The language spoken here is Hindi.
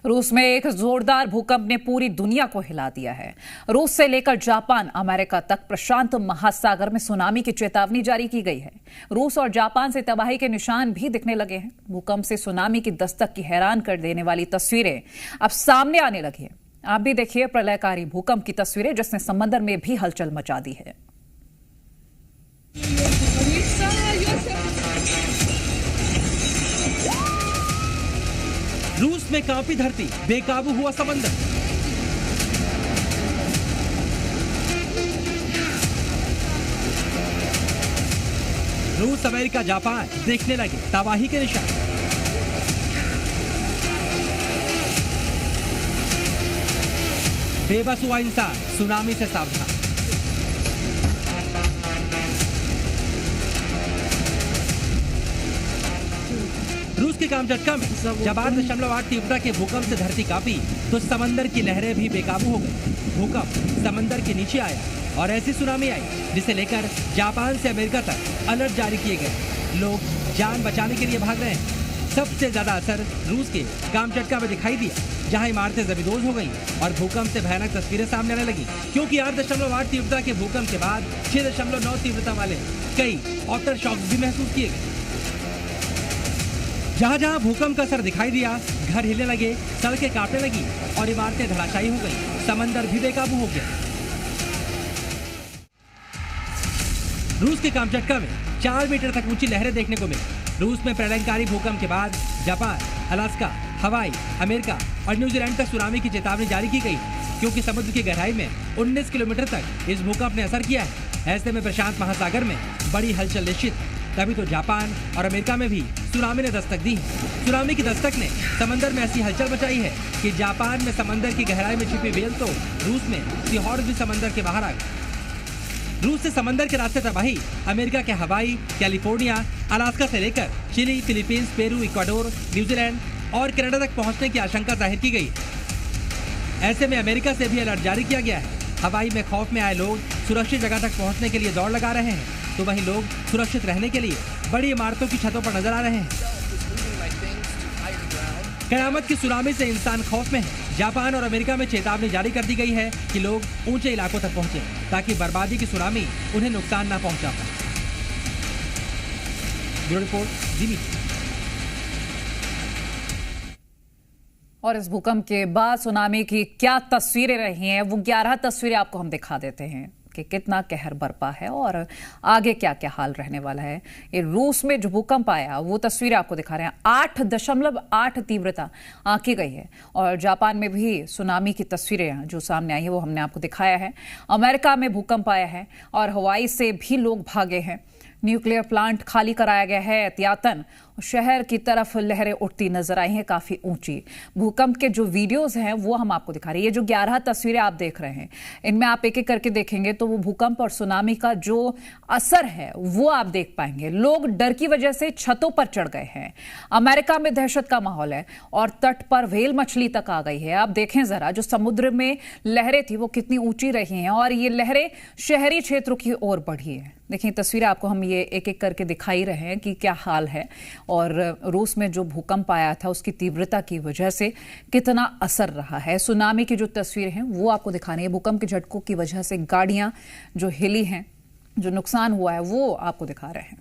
रूस में एक जोरदार भूकंप ने पूरी दुनिया को हिला दिया है। रूस से लेकर जापान, अमेरिका तक प्रशांत महासागर में सुनामी की चेतावनी जारी की गई है। रूस और जापान से तबाही के निशान भी दिखने लगे हैं। भूकंप से सुनामी की दस्तक की हैरान कर देने वाली तस्वीरें अब सामने आने लगी हैं। आप भी देखिए प्रलयकारी भूकंप की तस्वीरें, जिसने समंदर में भी हलचल मचा दी है। रूस में कांपी धरती, बेकाबू हुआ समंदर। रूस, अमेरिका, जापान देखने लगे तबाही के निशान। बेबस हुआ इंसान, सुनामी से सावधान। रूस के कामचटका में जब 8.8 तीव्रता के भूकंप से धरती कांपी तो समंदर की लहरें भी बेकाबू हो गई। भूकंप समंदर के नीचे आया और ऐसी सुनामी आई जिसे लेकर जापान से अमेरिका तक अलर्ट जारी किए गए। लोग जान बचाने के लिए भाग रहे हैं। सबसे ज्यादा असर रूस के कामचटका में दिखाई दिया, जहां इमारतें जमींदोज हो गई और भूकंप से भयानक तस्वीरें सामने आने लगी, क्योंकि 8.8 तीव्रता के भूकंप के बाद 6.9 तीव्रता वाले कई आफ्टर शॉक्स भी महसूस किए गए। जहां जहां भूकंप का असर दिखाई दिया, घर हिलने लगे, सड़कें कांपने लगी और इमारतें धराशायी हो गई। समंदर भी बेकाबू हो गया। रूस के कामचटका में 4 मीटर तक ऊंची लहरें देखने को मिली। रूस में प्रलयंकारी भूकंप के बाद जापान, अलास्का, हवाई, अमेरिका और न्यूजीलैंड तक सुनामी की चेतावनी जारी की गई, क्योंकि समुद्र की गहराई में 19 किलोमीटर तक इस भूकंप ने असर किया है। ऐसे में प्रशांत महासागर में बड़ी हलचल निश्चित है। तभी तो जापान और अमेरिका में भी सुनामी ने दस्तक दी है। सुनामी की दस्तक ने समंदर में ऐसी हलचल मचाई है कि जापान में समंदर की गहराई में छिपी व्हेल तो रूस में सीहॉर्स भी समंदर के बाहर आ गए। रूस से समंदर के रास्ते तबाही, अमेरिका के हवाई, कैलिफोर्निया, अलास्का से लेकर Chile, Philippines, Peru, Ecuador, New Zealand और कनाडा तक पहुंचने की आशंका जाहिर की गई। ऐसे में अमेरिका से भी अलर्ट जारी किया गया है। हवाई में खौफ में आए लोग सुरक्षित जगह तक पहुंचने के लिए दौड़ लगा रहे हैं, तो वहीं लोग सुरक्षित रहने के लिए बड़ी इमारतों की छतों पर नजर आ रहे हैं। कयामत की सुनामी से इंसान खौफ में है। जापान और अमेरिका में चेतावनी जारी कर दी गई है कि लोग ऊंचे इलाकों तक पहुंचे, ताकि बर्बादी की सुनामी उन्हें नुकसान न पहुंचा पाए। ब्यूरो रिपोर्ट, जी मीडिया। और इस भूकंप के बाद सुनामी की क्या तस्वीरें रही हैं, वो 11 तस्वीरें आपको हम दिखा देते हैं कि कितना कहर बरपा है और आगे क्या क्या हाल रहने वाला है। ये रूस में जो भूकंप आया वो तस्वीरें आपको दिखा रहे हैं। 8.8 तीव्रता आंकी गई है और जापान में भी सुनामी की तस्वीरें जो सामने आई है वो हमने आपको दिखाया है। अमेरिका में भूकंप आया है और हवाई से भी लोग भागे हैं। न्यूक्लियर प्लांट खाली कराया गया है एहतियातन। शहर की तरफ लहरें उठती नजर आई हैं काफी ऊंची। भूकंप के जो वीडियोस हैं वो हम आपको दिखा रहे हैं। ये जो 11 तस्वीरें आप देख रहे हैं, इनमें आप एक एक करके देखेंगे तो वो भूकंप और सुनामी का जो असर है वो आप देख पाएंगे। लोग डर की वजह से छतों पर चढ़ गए हैं। अमेरिका में दहशत का माहौल है और तट पर व्हेल मछली तक आ गई है। आप देखें जरा, जो समुद्र में लहरें थी वो कितनी ऊंची रही हैं और ये लहरें शहरी क्षेत्रों की ओर बढ़ी है। देखिए तस्वीरें आपको हम ये एक एक करके दिखाई रहे हैं कि क्या हाल है और रूस में जो भूकंप आया था उसकी तीव्रता की वजह से कितना असर रहा है। सुनामी की जो तस्वीरें हैं वो आपको दिखानी है। भूकंप के झटकों की वजह से गाड़ियां जो हिली हैं, जो नुकसान हुआ है वो आपको दिखा रहे हैं।